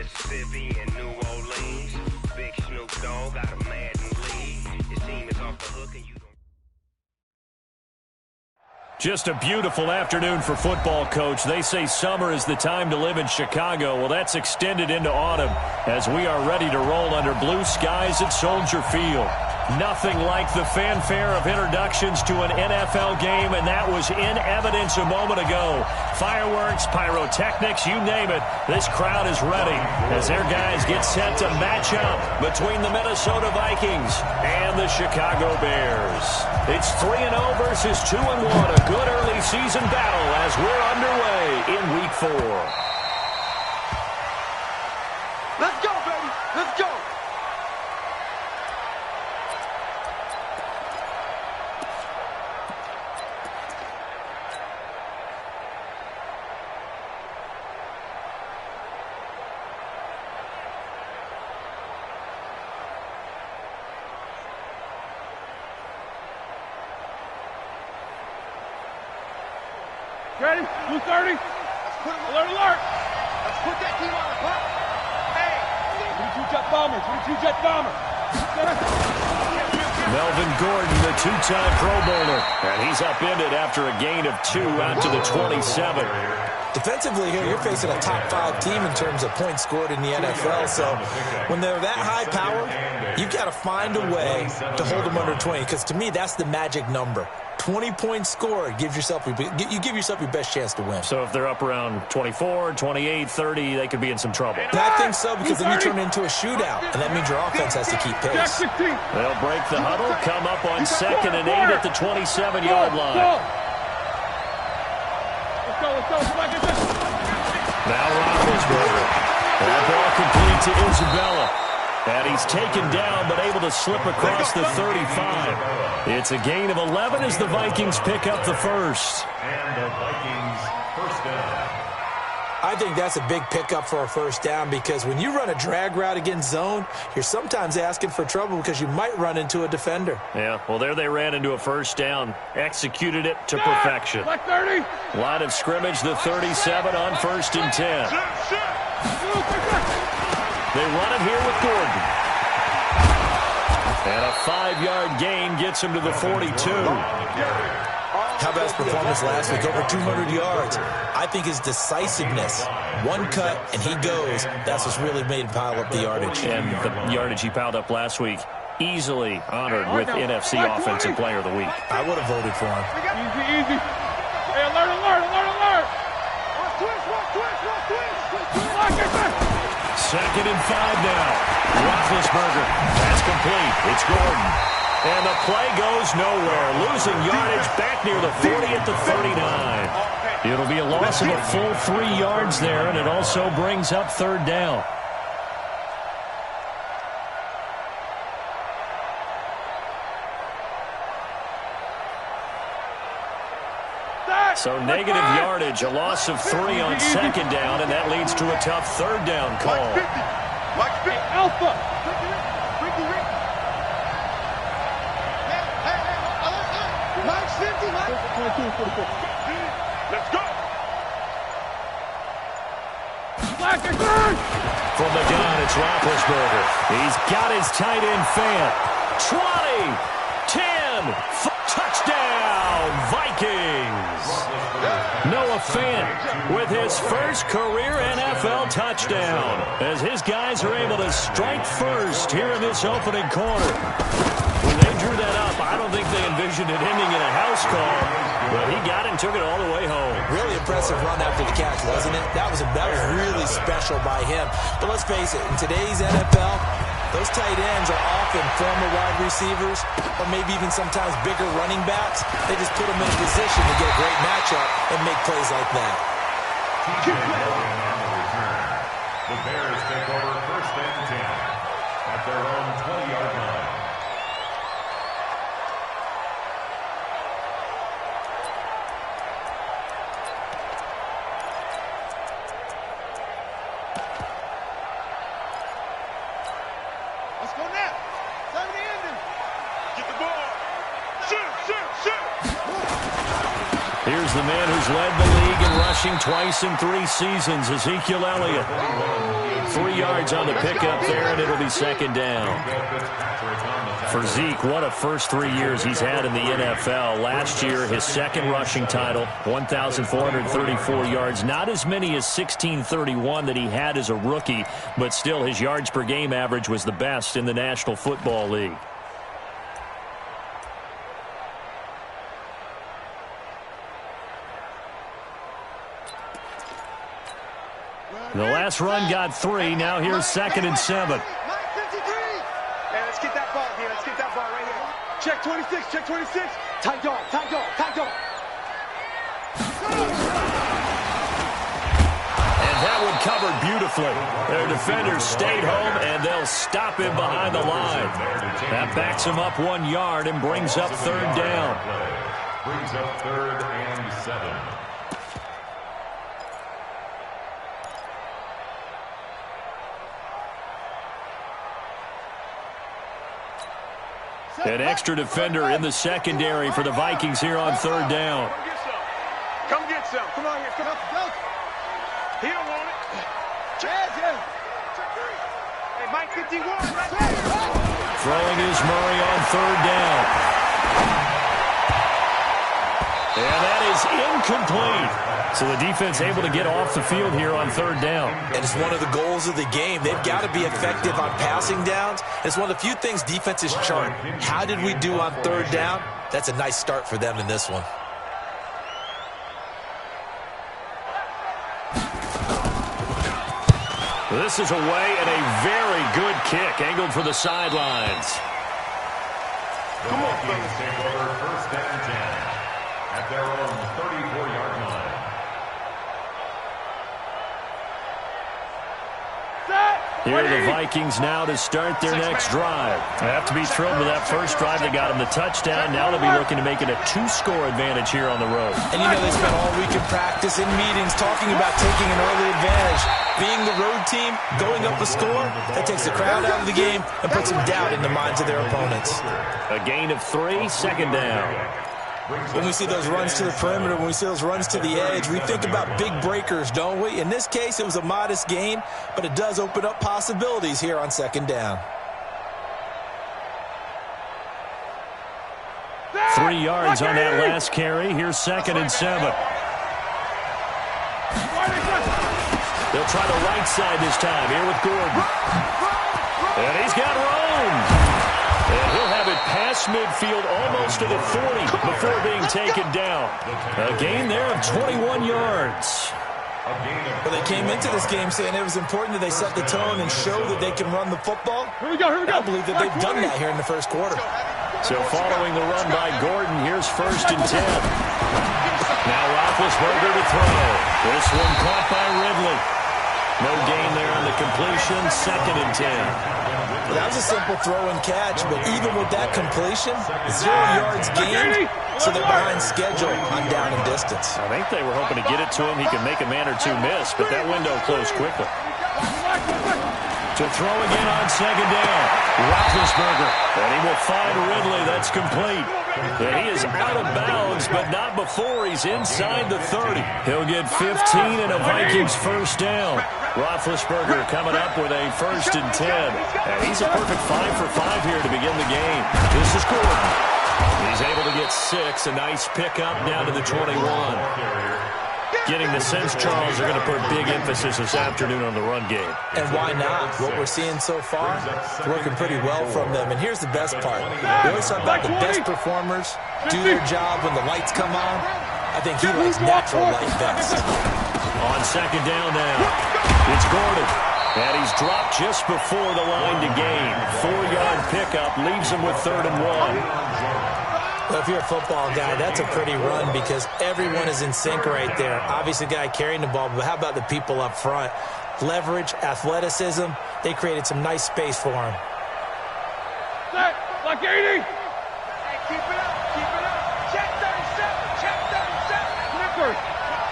Mississippi and New Orleans. Big Snoop Dogg got a Madden lead. Your team is off the hook and you don't. Just a beautiful afternoon for football, Coach. They say summer is the time to live in Chicago. Well, that's extended into autumn as we are ready to roll under blue skies at Soldier Field. Nothing like the fanfare of introductions to an NFL game, and that was in evidence a moment ago. Fireworks, pyrotechnics, you name it. This crowd is ready as their guys get set to match up between the Minnesota Vikings and the Chicago Bears. It's 3-0 versus 2-1, a good early season battle as we're underway in Week 4. Let's go, baby. Let's go. Ready? 230. Alert, alert. Let's put that team on the clock. Hey. 22 jet bomber. 22 jet bomber. Melvin Gordon, the two-time Pro Bowler, and he's upended after a gain of 2 out to the 27. Defensively here, you're facing a top-5 team in terms of points scored in the NFL, so when they're that high power, you've got to find a way to hold them under 20, because to me, that's the magic number. 20 points scored, you give yourself your best chance to win. So if they're up around 24, 28, 30, they could be in some trouble. And I think so, because then you turn into a shootout, and that means your offense has to keep pace. They'll break the huddle, come up on 2nd and 8 at the 27-yard line. Let's go. Come on, get this. Now Roethlisberger. That ball complete to Isabella. And he's taken down, but able to slip across the 35. It's a gain of 11 as the Vikings pick up the first. And the Vikings first down. I think that's a big pickup for a first down, because when you run a drag route against zone, you're sometimes asking for trouble because you might run into a defender. Yeah, well, there they ran into a first down, executed it to perfection. Black 30. Line of scrimmage, the 37 on 1st and 10. They run it here with Gordon. And a 5-yard gain gets him to the 42. How about his performance last week? Over 200 yards. I think his decisiveness, one cut and he goes, that's what's really made him pile up the yardage. And the yardage he piled up last week, easily honored with NFC Offensive Player of the Week. I would have voted for him. Easy. Hey, alert. Twist. 2nd and 5 now. Roethlisberger. That's complete. It's Gordon. And the play goes nowhere. Losing yardage back near the 40 at the 39. It'll be a loss of a full 3 yards there, and it also brings up 3rd down. So negative yardage, a loss of 3 on 2nd down, and that leads to a tough 3rd down call. Hey, Alpha. Mike's 50, Mike. 22, 44. Let's go. Black and third. From the gun, it's Roethlisberger. He's got his tight end fan. 20, 10, touchdown, Vikings. Noah Fant with his first career NFL touchdown as his guys are able to strike first here in this opening quarter. When they drew that up, I don't think they envisioned it ending in a house call, but he got it and took it all the way home. Really impressive run after the catch, wasn't it? That was really special by him. But let's face it, in today's NFL, those tight ends are often former wide receivers or maybe even sometimes bigger running backs. They just put them in a position to get a great matchup and make plays like that. The Bears take over 1st and 10 at their own 20-yard line. Let's go now. Time to end it. Get the ball. Shoot. Here's the man who's led the league in rushing twice in 3 seasons, Ezekiel Elliott. 3 yards on the pickup there, and it'll be second down. For Zeke, what a first 3 years he's had in the NFL. Last year, his second rushing title, 1,434 yards. Not as many as 1,631 that he had as a rookie, but still his yards per game average was the best in the National Football League. The last run got 3. Now here's 2nd and 7. Hey, let's get that ball here. Let's get that ball right here. Check 26, check 26. Tight dog, tight dog, tight dog. And that one covered beautifully. Their defenders stayed home, and they'll stop him behind the line. That backs him up 1 yard and brings up 3rd down. Brings up 3rd and 7. An extra defender in the secondary for the Vikings here on 3rd down. Come get some. Come on here. Come on. He don't want it. Yeah. Hey, Mike 51. Throwing is Murray on 3rd down. And that is incomplete. So the defense able to get off the field here on 3rd down. And it's one of the goals of the game. They've got to be effective on passing downs. It's one of the few things defenses chart. How did we do on 3rd down? That's a nice start for them in this one. This is away and a very good kick angled for the sidelines. The Vikings take over 1st and 10 at their own 34-yard line. Here are the Vikings now to start their next drive. They have to be thrilled with that first drive that got them the touchdown. Now they'll be looking to make it a 2-score advantage here on the road. And you know they spent all week in practice, in meetings, talking about taking an early advantage. Being the road team, going up a score, that takes the crowd out of the game and puts some doubt in the minds of their opponents. A gain of 3, 2nd down. When we see those runs to the perimeter, when we see those runs to the edge, we think about big breakers, don't we? In this case, it was a modest gain, but it does open up possibilities here on 2nd down. 3 yards on that last carry. Here's 2nd and 7. They'll try the right side this time. Here with Gordon. And he's got room. And he'll have it past midfield almost to the 40 before being taken down. A gain there of 21 yards. Well, they came into this game saying it was important that they set the tone and show that they can run the football. Here we go. I believe that they've done that here in the first quarter. So following the run by Gordon, here's 1st and 10. Now Roethlisberger to throw. This one caught by Ridley. No gain there on the completion. 2nd and 10. Well, that was a simple throw and catch, but even with that completion, 0 yards gained, so they're behind schedule on down and distance. I think they were hoping to get it to him. He could make a man or two miss, but that window closed quickly. To throw again on 2nd down. Roethlisberger. And he will find Ridley. That's complete. And he is out of bounds, but not before he's inside the 30. He'll get 15 and a Vikings first down. Roethlisberger coming up with a 1st and 10. And he's a perfect 5 for 5 here to begin the game. This is Gordon. He's able to get 6. A nice pickup down to the 21. Getting the sense, Charles, are going to put big emphasis this afternoon on the run game. And why not? What we're seeing so far, working pretty well from them. And here's the best part. We always talk about the best performers do their job when the lights come on. I think he likes natural light best. On 2nd down now, it's Gordon. And he's dropped just before the line to gain. 4-yard pickup leaves him with 3rd and 1. Well, if you're a football guy, that's a pretty run because everyone is in sync right there. Obviously, the guy carrying the ball, but how about the people up front? Leverage, athleticism, they created some nice space for him. Set, like 80. Hey, keep it up, keep it up. Check 37, check 37.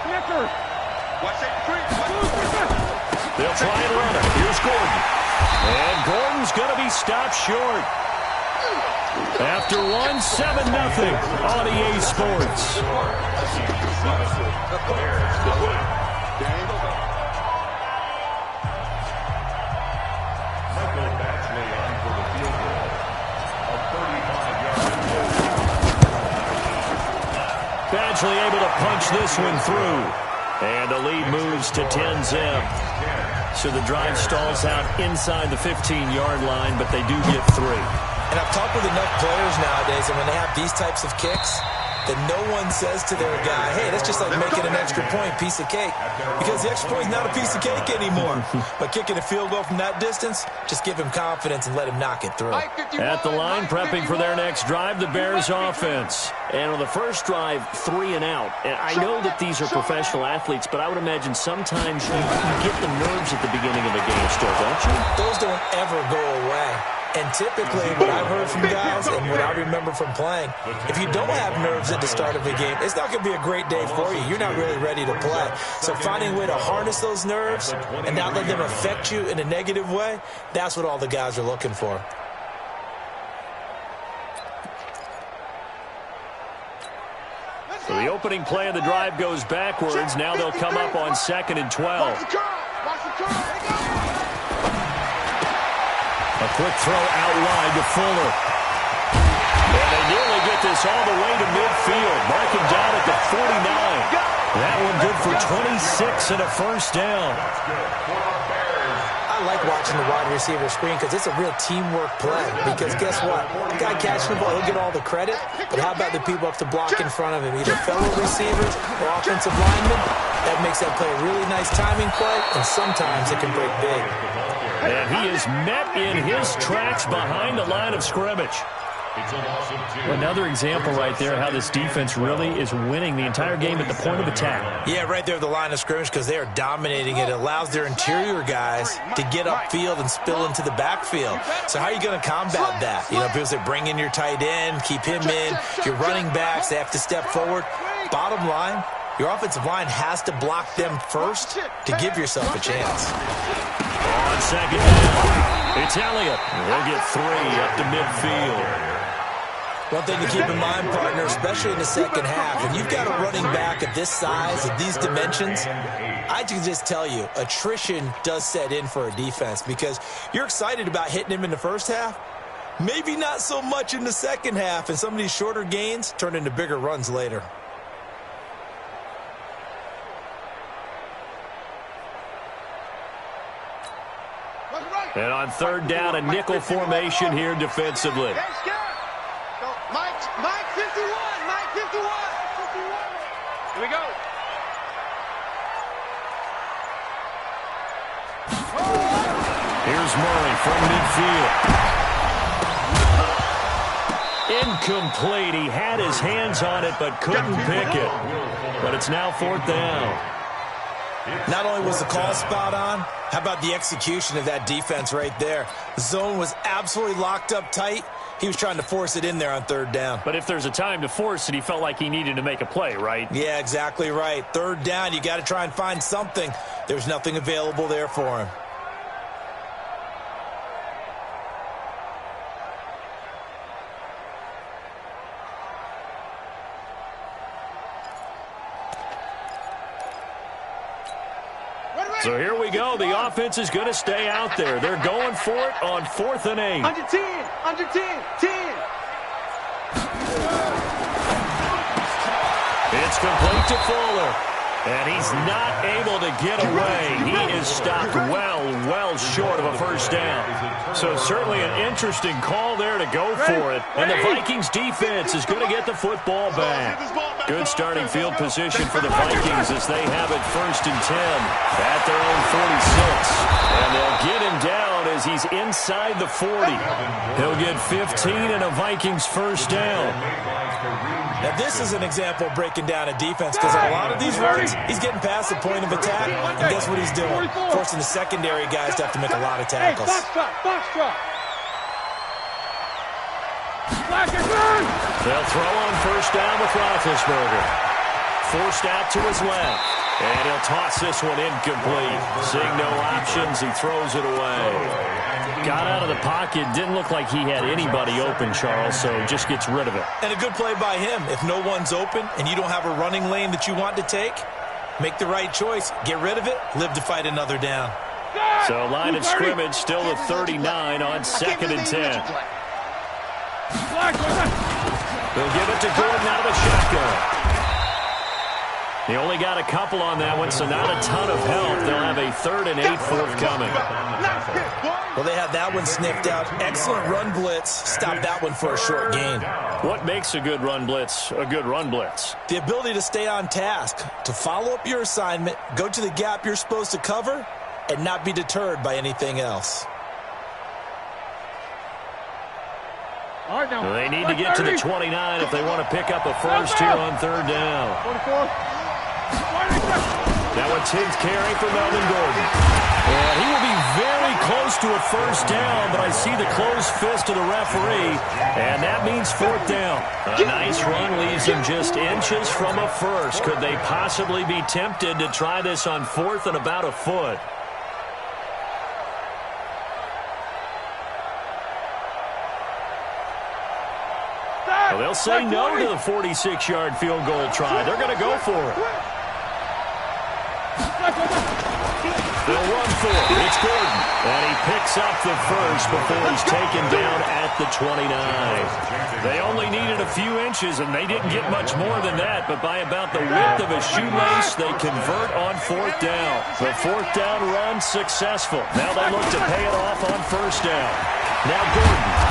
Snickers. Watch that 3. They'll try and run it. Here's Gordon. And Gordon's going to be stopped short. After 1, 7-0 on EA Sports. eventually able to punch this one through. And the lead moves to 10-zip. So the drive stalls out inside the 15-yard line, but they do get 3. And I've talked with enough players nowadays, and when they have these types of kicks, that no one says to their guy, hey, that's just like making an extra point, piece of cake. Because the extra point is not a piece of cake anymore. But kicking a field goal from that distance, just give him confidence and let him knock it through. At the line, prepping for their next drive, the Bears offense. And on the first drive, 3 and out. And I know that these are professional athletes, but I would imagine sometimes you get the nerves at the beginning of a game still, don't you? Those don't ever go away. And typically, what I've heard from guys and what I remember from playing, if you don't have nerves at the start of a game, it's not going to be a great day for you. You're not really ready to play. So finding a way to harness those nerves and not let them affect you in a negative way, that's what all the guys are looking for. So the opening play of the drive goes backwards. Now they'll come up on 2nd and 12. A quick throw out wide to Fuller. And they nearly get this all the way to midfield. Mark him down at the 49. That one good for 26 and a first down. I like watching the wide receiver screen because it's a real teamwork play. Because guess what? The guy catching the ball, he'll get all the credit. But how about the people up to block in front of him? Either fellow receivers or offensive linemen. That makes that play a really nice timing play. And sometimes it can break big. And he is met in his tracks behind the line of scrimmage. Another example right there how this defense really is winning the entire game at the point of attack. Yeah, right there at the line of scrimmage because they are dominating it. It allows their interior guys to get upfield and spill into the backfield. So how are you going to combat that? You know, people say bring in your tight end, keep him in. Your running backs, they have to step forward. Bottom line, your offensive line has to block them first to give yourself a chance. On 2nd down, it's Elliott. They'll get 3 up to midfield. One thing to keep in mind, partner, especially in the second half, when you've got a running back of this size, of these dimensions, I can just tell you, attrition does set in for a defense because you're excited about hitting him in the first half, maybe not so much in the second half, and some of these shorter gains turn into bigger runs later. And on 3rd down, a nickel formation here defensively. Mike 51. Here we go. Here's Murray from midfield. Incomplete. He had his hands on it but couldn't pick it. But it's now 4th down. Not only was the call spot on, how about the execution of that defense right there? The zone was absolutely locked up tight. He was trying to force it in there on 3rd down. But if there's a time to force it, he felt like he needed to make a play, right? Yeah, exactly right. 3rd down, you got to try and find something. There's nothing available there for him. So here we go. The offense is going to stay out there. They're going for it on 4th and 8. Under 10. 10. It's complete to Fuller. And he's not able to get away. He is stopped well short of a first down. So certainly an interesting call there to go for it. And the Vikings defense is going to get the football back. Good starting field position for the Vikings as they have it 1st and 10 at their own 46. And they'll get him down as he's inside the 40. He'll get 15 and a Vikings first down. Now, this is an example of breaking down a defense because a lot of these runs, he's getting past the point of attack, and guess what he's doing? Forcing the secondary guys to have to make a lot of tackles. Box drop. They'll throw on 1st down with Roethlisberger. Forced out to his left. And he'll toss this one incomplete. Seeing no options, he throws it away. Got out of the pocket. Didn't look like he had anybody open, Charles, so just gets rid of it. And a good play by him. If no one's open and you don't have a running lane that you want to take, make the right choice. Get rid of it. Live to fight another down. So line of scrimmage still at 39 on 2nd and 10. They'll give it to Gordon out of the shotgun. He only got a couple on that one, so not a ton of help. They'll have a 3rd and 8 forthcoming. Well, they had that one sniffed out. Excellent run blitz. Stop that one for a short gain. What makes a good run blitz a good run blitz? The ability to stay on task, to follow up your assignment, go to the gap you're supposed to cover, and not be deterred by anything else. All right, now. They need to get to the 29 if they want to pick up a first here on 3rd down. 44. That one's his carry for Melvin Gordon. And he will be very close to a first down, but I see the closed fist of the referee, and that means 4th down. A nice run leaves them just inches from a first. Could they possibly be tempted to try this on 4th and about a foot? Well, they'll say no to the 46-yard field goal try. They're going to go for it. They'll run for it. It's Gordon. And he picks up the first before he's taken down at the 29. They only needed a few inches, and they didn't get much more than that. But by about the width of a shoelace, they convert on 4th down. The 4th down run successful. Now they look to pay it off on 1st down. Now Gordon.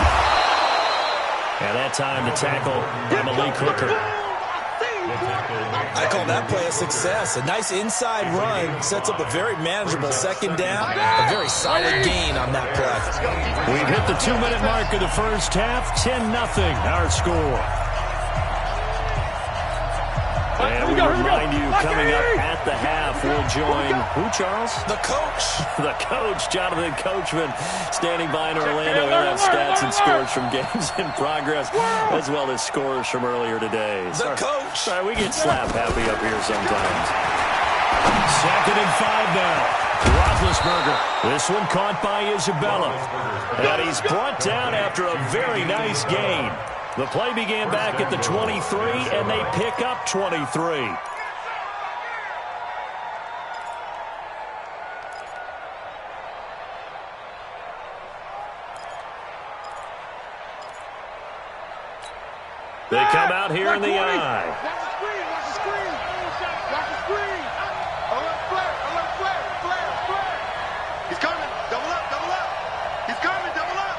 And that time the tackle by Malik Hooker. I call that play a success. A nice inside run sets up a very manageable 2nd down. A very solid gain on that play. We've hit the 2-minute mark of the first half. 10-0 our score. And we remind you, coming up at the half, we'll join who, Charles? The coach. The coach, Jonathan Coachman, standing by in Orlando. He'll have stats and scores from games in progress, as well as scores from earlier today. The coach. Sorry, we get slap happy up here sometimes. 2nd and 5 now. Roethlisberger. This one caught by Isabella. And he's brought down after a very nice gain. The play began back at the 23, and they pick up 23. They come out here in the eye. Watch the screen, watch the screen. Watch the screen. Alert flare. He's coming. Double up. He's coming, double up.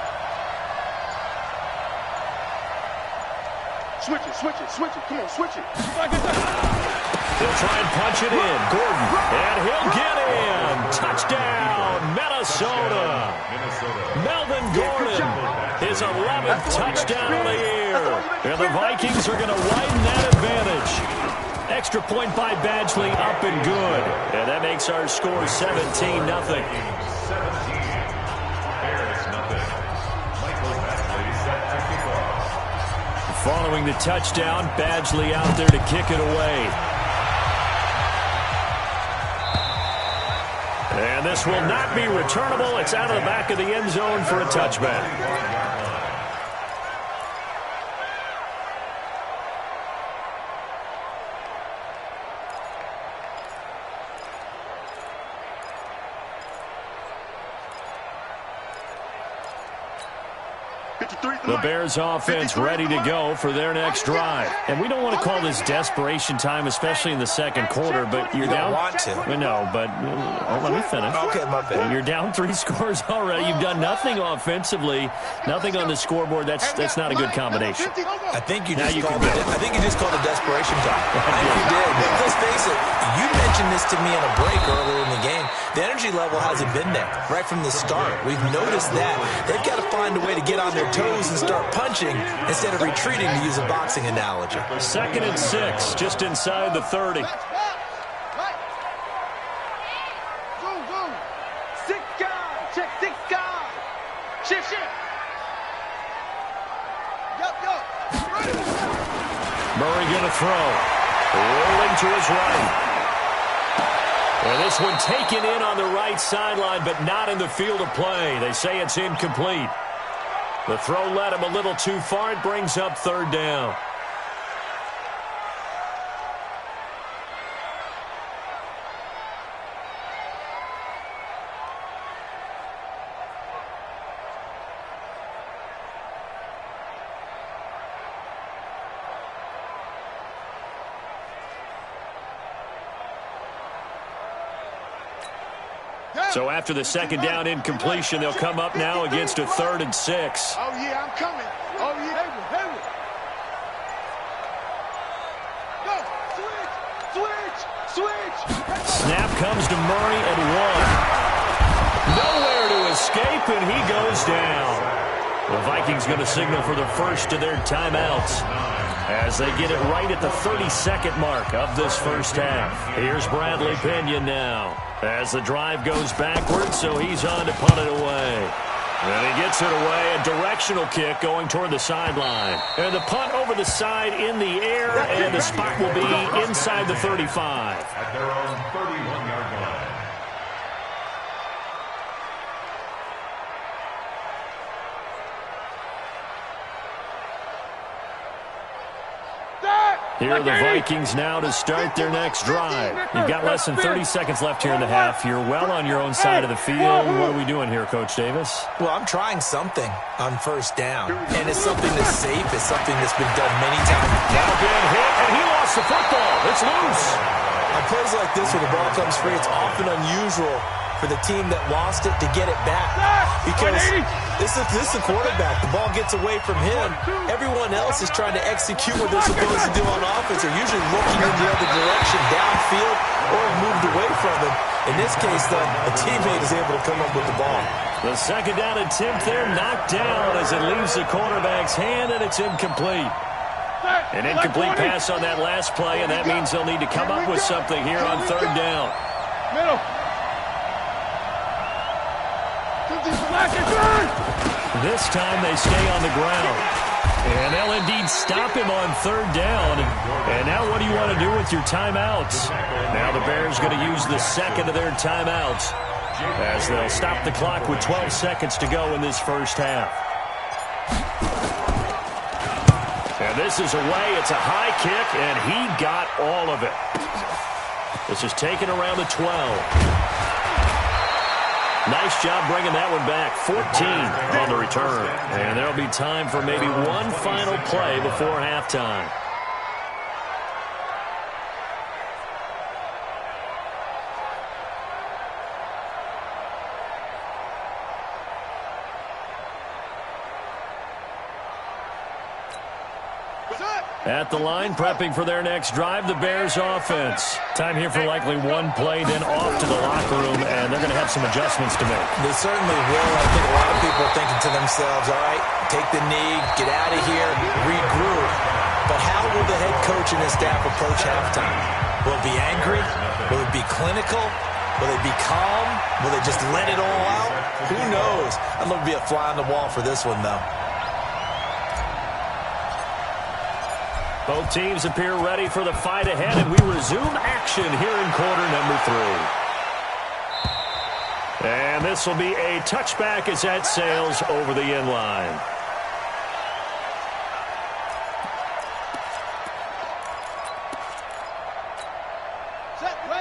Switch it. Come on, switch it. He'll try and punch it in. Gordon. And he'll get in. Touchdown, Minnesota. Melvin Gordon. His 11th touchdown of the year. And the Vikings are going to widen that advantage. Extra point by Badgley, up and good. And that makes our score 17-0. Following the touchdown, Badgley out there to kick it away. And this will not be returnable. It's out of the back of the end zone for a touchback. The Bears offense ready to go for their next drive. And we don't want to call this desperation time, especially in the second quarter, but you're down. Want to. No, but let me finish. Okay, my bad. You're down 3 scores already. You've done nothing offensively, nothing on the scoreboard. That's not a good combination. I think you just called a desperation time. I think you did. But let's face it, you mentioned this to me in a break earlier in the game. The energy level hasn't been there right from the start. We've noticed that. They've got to find a way to get on their toes and start punching instead of retreating, to use a boxing analogy. 2nd and 6, just inside the 30. Murray going to throw. Rolling to his right. And this one taken in on the right sideline, but not in the field of play. They say it's incomplete. The throw led him a little too far. It brings up 3rd down. So after the second down incompletion, they'll come up now against a 3rd and 6. Oh, yeah, I'm coming. Oh, yeah. Go. Switch. Snap comes to Murray at 1. Nowhere to escape, and he goes down. The Vikings going to signal for the first of their timeouts as they get it right at the 32nd mark of this first half. Here's Bradley Pinion now as the drive goes backwards, so he's on to punt it away. And he gets it away, a directional kick going toward the sideline. And the punt over the side in the air, and the spot will be inside the 35. At their own 31-yard line. Here are the Vikings now to start their next drive. You've got less than 30 seconds left here in the half. You're well on your own side of the field. What are we doing here, Coach Davis? Well, I'm trying something on first down, and it's something that's safe. It's something that's been done many times. Now being hit, and he lost the football. It's loose. On plays like this where the ball comes free, it's often unusual for the team that lost it to get it back. Because this is the quarterback. The ball gets away from him. Everyone else is trying to execute what they're supposed to do on offense. They're usually looking in the other direction, downfield, or moved away from him. In this case, though, a teammate is able to come up with the ball. The second down attempt there knocked down as it leaves the quarterback's hand, and it's incomplete. An incomplete pass on that last play, and that means they'll need to come up with something here on 3rd down. Middle. This time they stay on the ground. And they'll indeed stop him on 3rd down. And now what do you want to do with your timeouts? Now the Bears going to use the second of their timeouts as they'll stop the clock with 12 seconds to go in this first half. And this is away. It's a high kick, and he got all of it. This is taken around the 12. Nice job bringing that one back. 14 on the return. And there'll be time for maybe one final play before halftime. At the line, prepping for their next drive, the Bears offense. Time here for likely one play, then off to the locker room, and they're going to have some adjustments to make. They certainly will. I think a lot of people are thinking to themselves, all right, take the knee, get out of here, regroup. But how will the head coach and his staff approach halftime? Will it be angry? Will it be clinical? Will they be calm? Will they just let it all out? Who knows? I'd love to be a fly on the wall for this one, though. Both teams appear ready for the fight ahead, and we resume action here in quarter number 3. And this will be a touchback as that sails over the end line.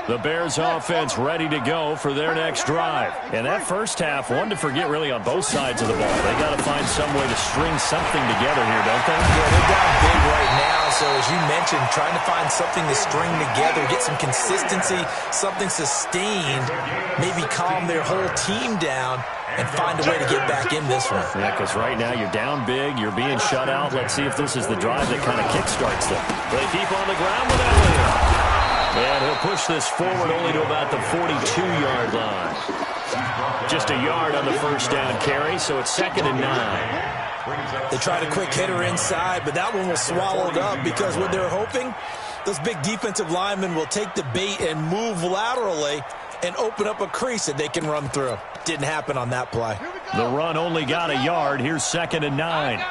The Bears offense ready to go for their next drive. And that first half, one to forget really on both sides of the ball. They got to find some way to string something together here, don't they? Yeah, they're down big right now. So as you mentioned, trying to find something to string together, get some consistency, something sustained, maybe calm their whole team down and find a way to get back in this one. Yeah, because right now you're down big, you're being shut out. Let's see if this is the drive that kind of kickstarts them. They keep on the ground with Elliott. And he'll push this forward only to about the 42-yard line. Just a yard on the first down carry, so it's 2nd and 9. They tried a quick hitter inside, but that one was swallowed up because what they're hoping, those big defensive linemen will take the bait and move laterally and open up a crease that they can run through. Didn't happen on that play. The run only got a yard. Here's 2nd and 9.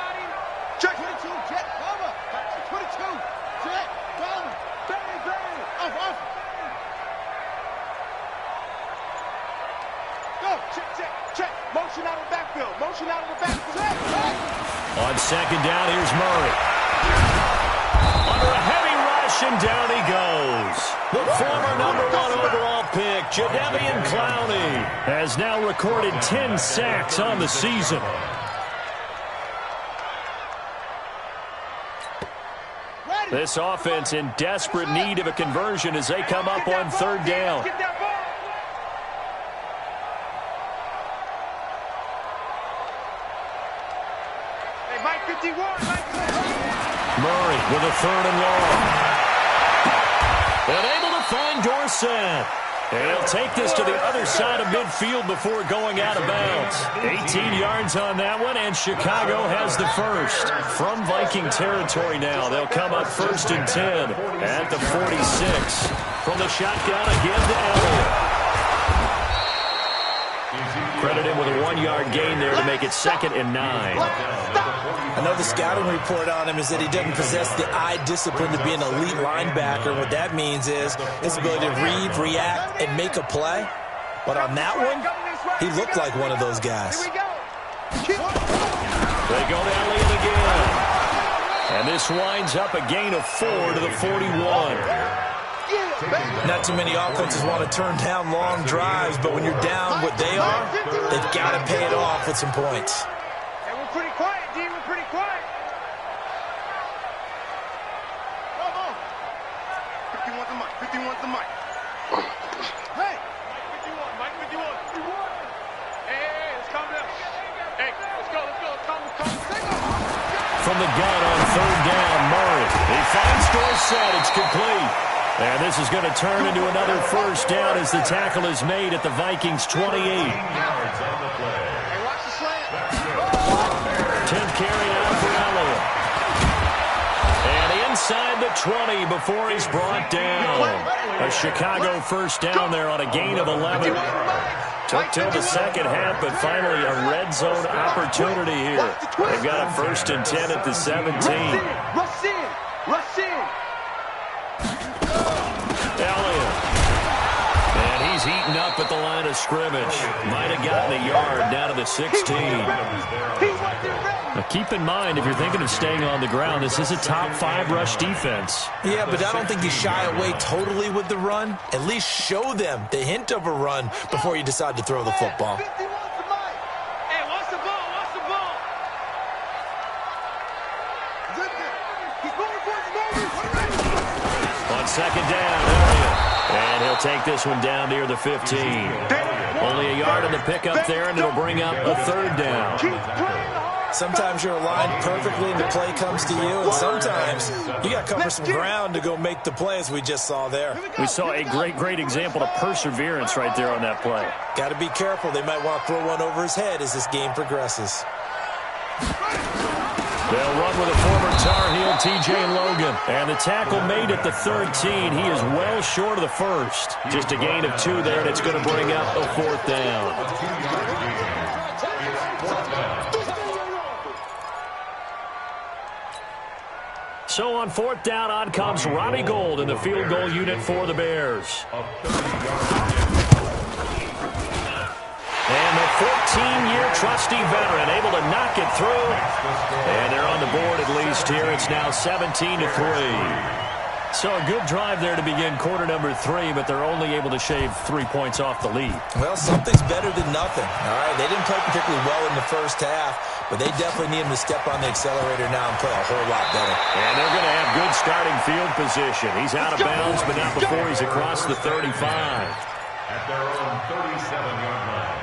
On 2nd down, here's Murray. Under a heavy rush, and down he goes. The former #1 overall pick, Jadeveon Clowney, has now recorded 10 sacks on the season. This offense in desperate need of a conversion as they come up on 3rd down. Mike 51, Mike 51. Murray with a 3rd and long. And able to find Dorsett. And he'll take this to the other side of midfield before going out of bounds. 18 yards on that one, and Chicago has the first. From Viking territory now, they'll come up 1st and 10 at the 46. From the shotgun again to Elliott. Credit him with a 1-yard gain there to make it 2nd and 9. I know the scouting report on him is that he doesn't possess the eye discipline to be an elite linebacker. What that means is his ability to read, react, and make a play. But on that one, he looked like one of those guys. They go to Elliott again. And this winds up a gain of 4 to the 41. Not too many offenses want to turn down long drives, but when you're down what they are, they've got to pay it off with some points. And we're pretty quiet, D. We're pretty quiet. Come on. 51's the mic. 51's the mic. Hey. Mike 51. Hey, let's calm down. Hey, let's go. Calm. From the gun on 3rd down, Murray. He finds Dorsett. It's complete. And this is going to turn into another 1st down as the tackle is made at the Vikings' 28. 10th carry out for Elliott. And inside the 20 before he's brought down. A Chicago 1st down there on a gain of 11. Took till the second half, but finally a red zone opportunity here. They've got a 1st and 10 at the 17. Rush in. Elliott. And he's eaten up at the line of scrimmage. Might have gotten a yard down to the 16. Now keep in mind, if you're thinking of staying on the ground, this is a top 5 rush defense. Yeah, but I don't think you shy away totally with the run. At least show them the hint of a run before you decide to throw the football. Hey, watch the ball. He's moving. On 2nd down, Elliott. And he'll take this one down near the 15. Only a yard on the pickup there, and it'll bring up a 3rd down. Sometimes you're aligned perfectly and the play comes to you, and sometimes you got to cover some ground to go make the play, as we just saw there. We saw a great example of perseverance right there on that play. Got to be careful. They might want to throw one over his head as this game progresses. They'll run with a former Tar Heel, T.J. Logan. And the tackle made at the 13. He is well short of the 1st. Just a gain of 2 there, and it's going to bring up a 4th down. So on 4th down, on comes Robbie Gould in the field goal unit for the Bears. And the 14-year trusty veteran able to knock it through. And they're on the board at least here. It's now 17-3. So a good drive there to begin quarter number 3, but they're only able to shave 3 points off the lead. Well, something's better than nothing. All right, they didn't play particularly well in the first half, but they definitely need him to step on the accelerator now and play a whole lot better. And they're going to have good starting field position. He's out of bounds, but not before he's across the 35. At their own 37-yard line.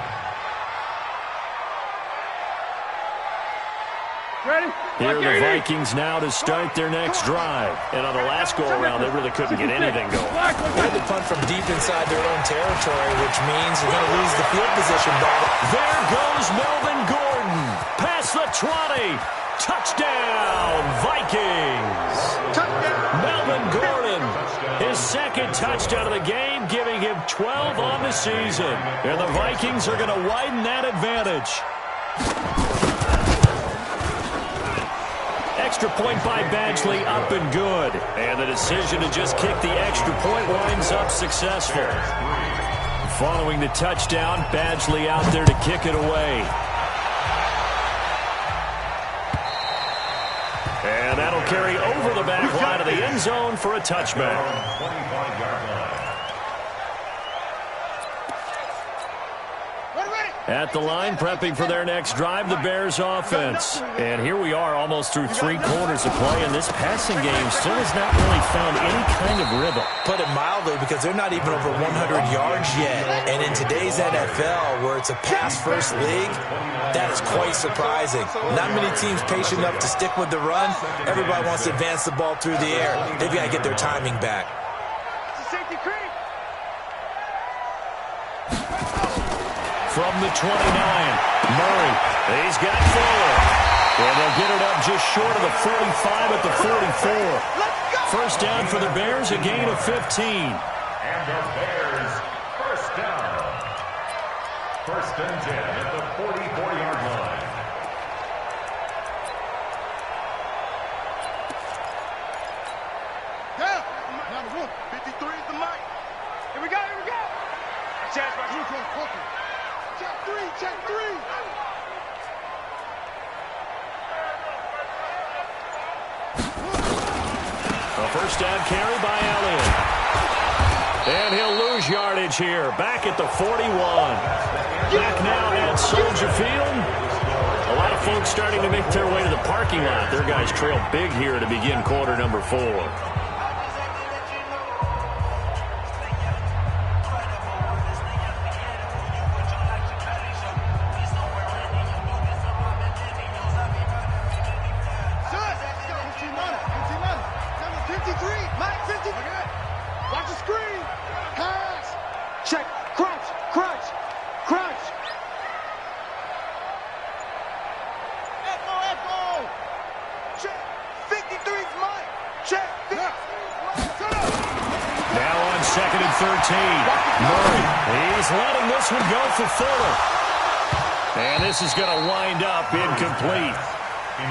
Ready? Here are the Vikings now to start their next drive. And on the last go-around, they really couldn't get anything going. They had to punt from deep inside their own territory, which means they're going to lose the field position battle. There goes Melvin Gordon. Past the 20. Touchdown, Vikings. Melvin Gordon, his 2nd touchdown of the game, giving him 12 on the season. And the Vikings are going to widen that advantage. Extra point by Badgley, up and good. And the decision to just kick the extra point winds up successful. Following the touchdown, Badgley out there to kick it away. And that'll carry over the back line of the end zone for a touchback. 25-yard line. Ready? At the line, prepping for their next drive, the Bears offense. And here we are almost through 3 quarters of play, and this passing game still has not really found any kind of rhythm. Put it mildly, because they're not even over 100 yards yet. And in today's NFL, where it's a pass-first league, that is quite surprising. Not many teams patient enough to stick with the run. Everybody wants to advance the ball through the air. They've got to get their timing back. From the 29, Murray, he's got Fuller. And they'll get it up just short of the 45 at the 44. First down for the Bears, a gain of 15. And the Bears, first down. First and 10 at the 44-yard line. Yeah, 53 is the mic. Here we go, here we go. Chance by Check 3, check 3. A first down carry by Elliott. And he'll lose yardage here. Back at the 41. Back now at Soldier Field. A lot of folks starting to make their way to the parking lot. Their guys trail big here to begin quarter number 4. And this is going to wind up incomplete.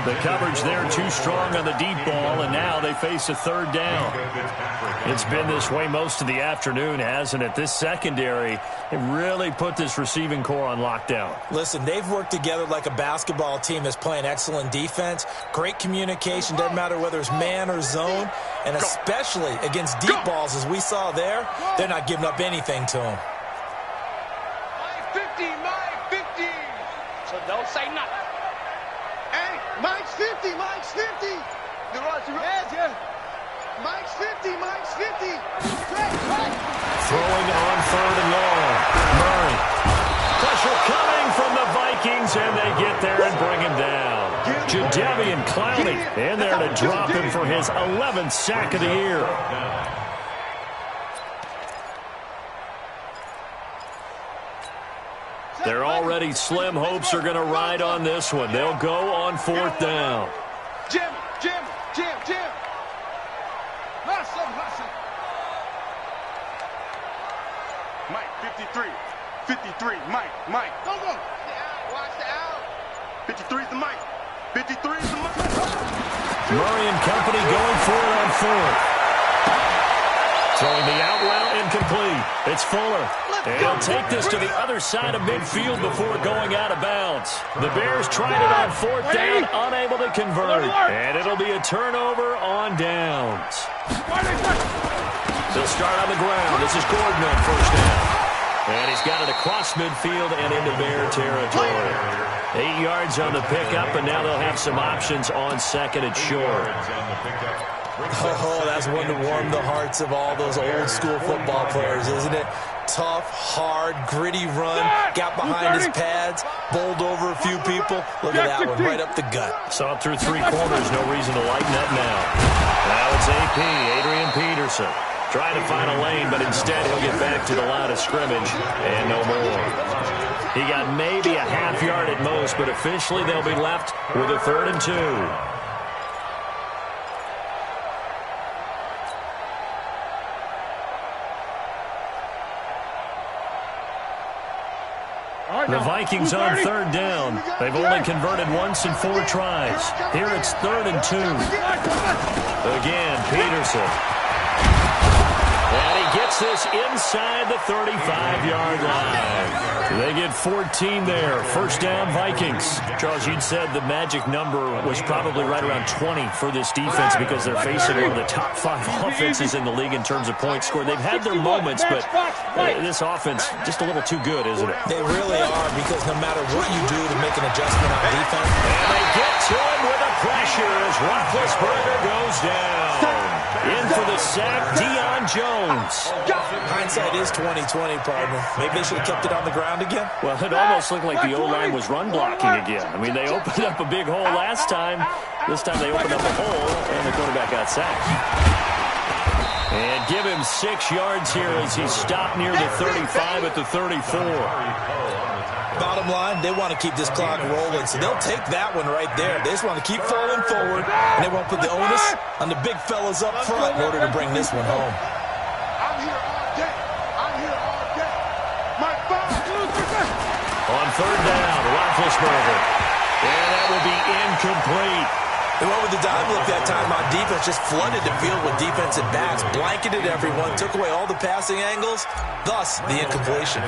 The coverage there too strong on the deep ball, and now they face a third down. It's been this way most of the afternoon, hasn't it? This secondary, it really put this receiving core on lockdown. Listen, they've worked together like a basketball team that's playing excellent defense. Great communication, doesn't matter whether it's man or zone, and especially against deep balls as we saw there, they're not giving up anything to them. So don't say nothing. Hey, Mike's 50, Mike's 50. The rush, yeah. Mike's 50, Mike's 50. Throwing on third and long. Murray. Pressure coming from the Vikings, and they get there and bring him down. Jadeveon Clowney in there to drop him for his 11th sack of the year. Their already slim hopes are going to ride on this one. They'll go on fourth down. Jim. Hustle. Mike, 53, Mike. Go. Watch the out. 53 is the Mike. 53 is the Mike. Murray and company going for it on fourth. Throwing the out route incomplete. It's Fuller. And he'll take this to the other side of midfield before going out of bounds. The Bears tried it on fourth down, unable to convert. And it'll be a turnover on downs. They'll start on the ground. This is Gordon on first down. And he's got it across midfield and into Bear territory. 8 yards on the pickup, and now they'll have some options on second and short. Oh, that's one to warm the hearts of all those old school football players, isn't it? Tough, hard, gritty run, got behind his pads, bowled over a few people. Look at that one, right up the gut. Saw it through 3 quarters, no reason to lighten up now. Now it's AP, Adrian Peterson. Trying to find a lane, but instead he'll get back to the line of scrimmage and no more. He got maybe a half yard at most, but officially they'll be left with a 3rd and 2. The Vikings on third down. They've only converted once in 4 tries. Here it's 3rd and 2. Again, Peterson. And he he gets this inside the 35-yard line. They get 14 there. First down, Vikings. Charles, you'd said the magic number was probably right around 20 for this defense because they're facing one of the top 5 offenses in the league in terms of points scored. They've had their moments, but this offense just a little too good, isn't it? They really are, because no matter what you do to make an adjustment on defense. And they get to him with a pressure as Roethlisberger goes down. In for the sack, Deion Jones. Hindsight is 20/20, partner. Maybe they should have kept it on the ground again. Well, it almost looked like the O-line was run blocking again. I mean, they opened up a big hole last time. This time they opened up a hole, and the quarterback got sacked. And give him 6 yards here as he stopped near the 35 at the 34. Bottom line, they want to keep this clock rolling, so they'll take that one right there. They just want to keep falling forward, and they won't put the onus on the big fellas up front in order to bring this one home. I'm here all day. I'm here all day. My father. On third down, Roethlisberger. And that will be incomplete. They went with the dive look that time on defense, just flooded the field with defensive backs, blanketed everyone, took away all the passing angles, thus the incompletion.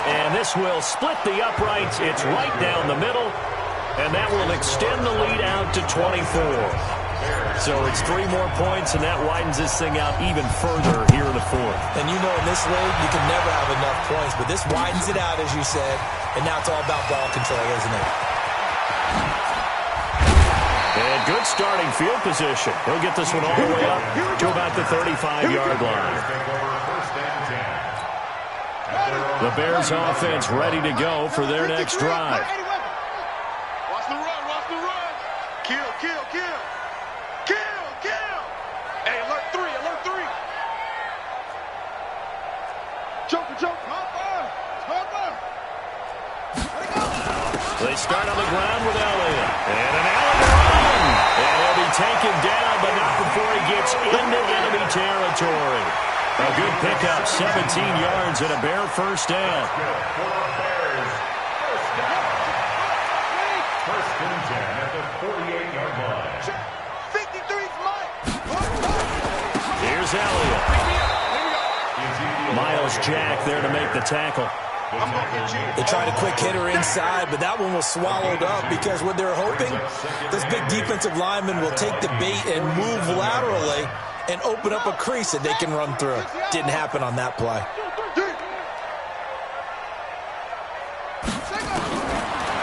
And this will split the uprights. It's right down the middle, and that will extend the lead out to 24. So it's 3 more points, and that widens this thing out even further here in the 4th. And you know in this league, you can never have enough points, but this widens it out, as you said, and now it's all about ball control, isn't it? And good starting field position. He'll get this one all the way up to about the 35-yard line. The Bears offense ready to go for their next drive. Watch the run, watch the run. Kill, kill, kill. Kill, kill. Hey, alert 3, alert 3. Joker, Joker. Hopper. They start on the ground with Elliott. And an Allen run. And he'll be taken down, but not before he gets into enemy territory. A good pickup, 17 yards and a Bear first down. First and 10 at the 48-yard line. 53's mine. Here's Elliott. Miles Jack there to make the tackle. They tried a quick hitter inside, but that one was swallowed up because what they're hoping, this big defensive lineman will take the bait and move laterally and open up a crease that they can run through. Didn't happen on that play.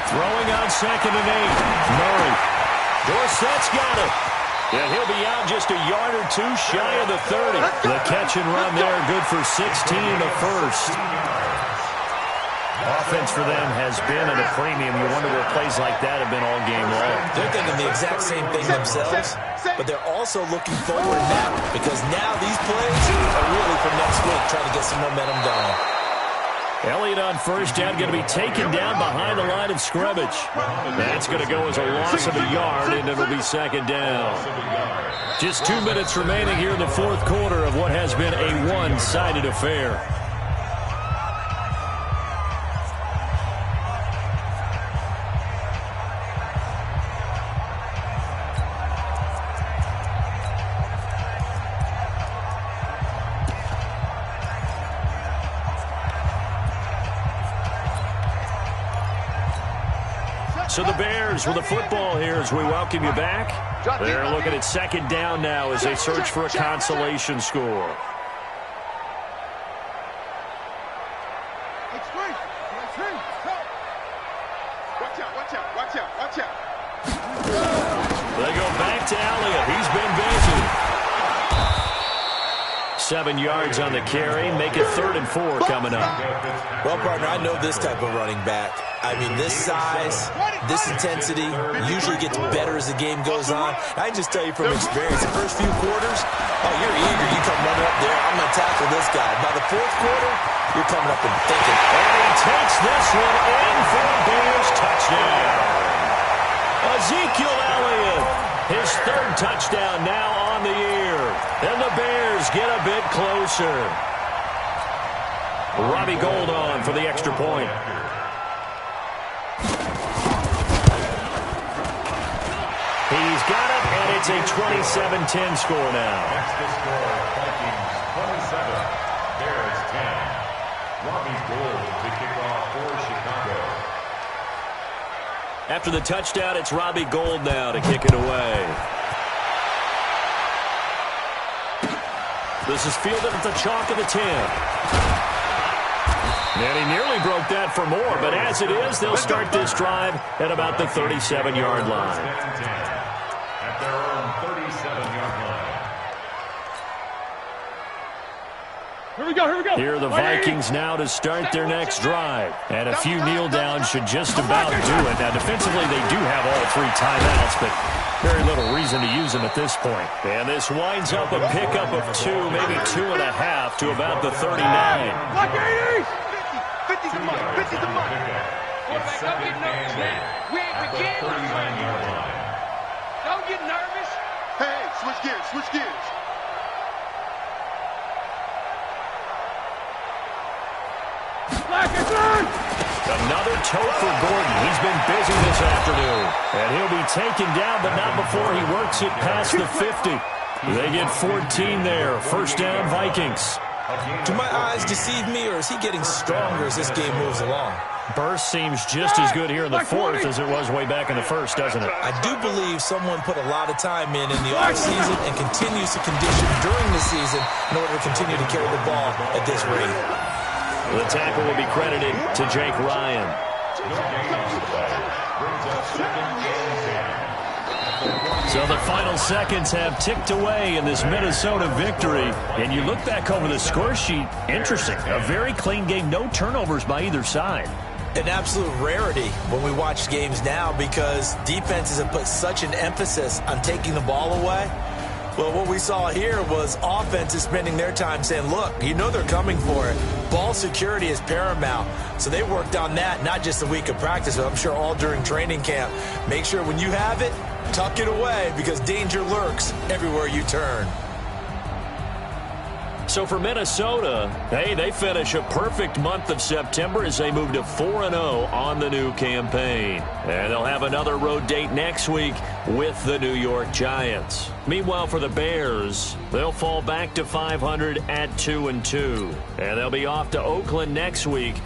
Throwing on 2nd and 8. Murray. Dorsett's got it. And he'll be out just a yard or 2 shy of the 30. The catch and run there, good for 16 and a first. Offense for them has been at a premium. You wonder where plays like that have been all game long. They're thinking the exact same thing themselves, but they're also looking forward now because now these plays are really for next week, trying to get some momentum going. Elliott on first down, going to be taken down behind the line of scrimmage. That's going to go as a loss of a yard, and it'll be 2nd down. Just 2 minutes remaining here in the 4th quarter of what has been a one-sided affair. So the Bears with the football here as we welcome you back. They're looking at 2nd down now as they search for a consolation score. Watch out, watch out, watch out, watch out. They go back to Elliott. He's been busy. 7 yards on the carry. Make it 3rd and 4 coming up. Well, partner, I know this type of running back. I mean, this size, this intensity usually gets better as the game goes on. I can just tell you from experience, the first few quarters, oh, you're eager. You come running up there. I'm going to tackle this guy. By the 4th quarter, you're coming up and thinking. And he takes this one in for a Bears touchdown. Ezekiel Elliott, his 3rd touchdown now on the year. And the Bears get a bit closer. Robbie Gould on for the extra point. He's got it, and It's a 27-10 score now. Next to score, Vikings 27, Bears 10. Robbie Gould to kick off for Chicago. After the touchdown, it's Robbie Gould now to kick it away. This is fielded at the chalk of the 10. And he nearly broke that for more, but as it is, they'll start this drive at about the 37-yard line. At their own 37-yard line. Here we go, here we go. Here are the Vikings now to start their next drive. And a few kneel downs should just about do it. Now, defensively, they do have all 3 timeouts, but very little reason to use them at this point. And this winds up a pickup of 2, maybe 2.5 to about the 39. Like 80s! 50 to Mike, 50 to Mike. It's second and 8 We ain't at the beginning. 39-yard line. Don't get nervous. Hey, switch gears, switch gears. Another toe for Gordon. He's been busy this afternoon. And he'll be taken down, but not before he works it past the 50. They get 14 there. First down, Vikings. Do my eyes deceive me, or is he getting stronger as this game moves along? Burst seems just as good here in the fourth as it was way back in the first, doesn't it? I do believe someone put a lot of time in the offseason and continues to condition during the season in order to continue to carry the ball at this rate. The tackle will be credited to Jake Ryan. So the final seconds have ticked away in this Minnesota victory. And you look back over the score sheet, interesting. A very clean game, no turnovers by either side. An absolute rarity when we watch games now because defenses have put such an emphasis on taking the ball away. Well, what we saw here was offenses spending their time saying, look, you know they're coming for it. Ball security is paramount. So they worked on that, not just a week of practice, but I'm sure all during training camp. Make sure when you have it, tuck it away because danger lurks everywhere you turn. So for Minnesota, hey, they finish a perfect month of September as they move to 4-0 on the new campaign. And they'll have another road date next week with the New York Giants. Meanwhile, for the Bears, they'll fall back to 500 at 2-2. And they'll be off to Oakland next week.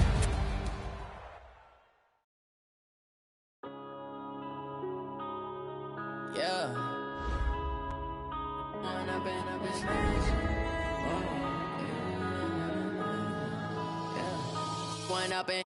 Up in